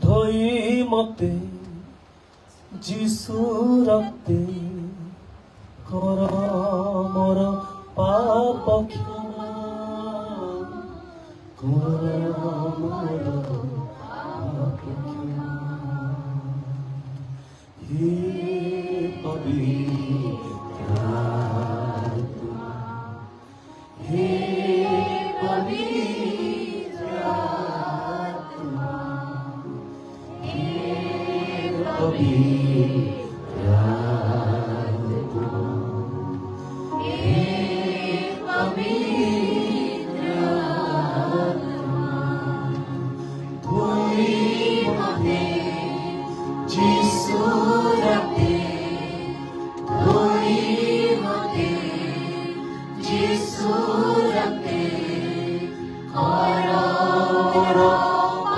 धोई मते जिसु रक्ते कर मोर पाप क्षमा कर मोर पाप क्षमा हे पवित्र आत्मा हे पवित्र आत्मा हे पवित्र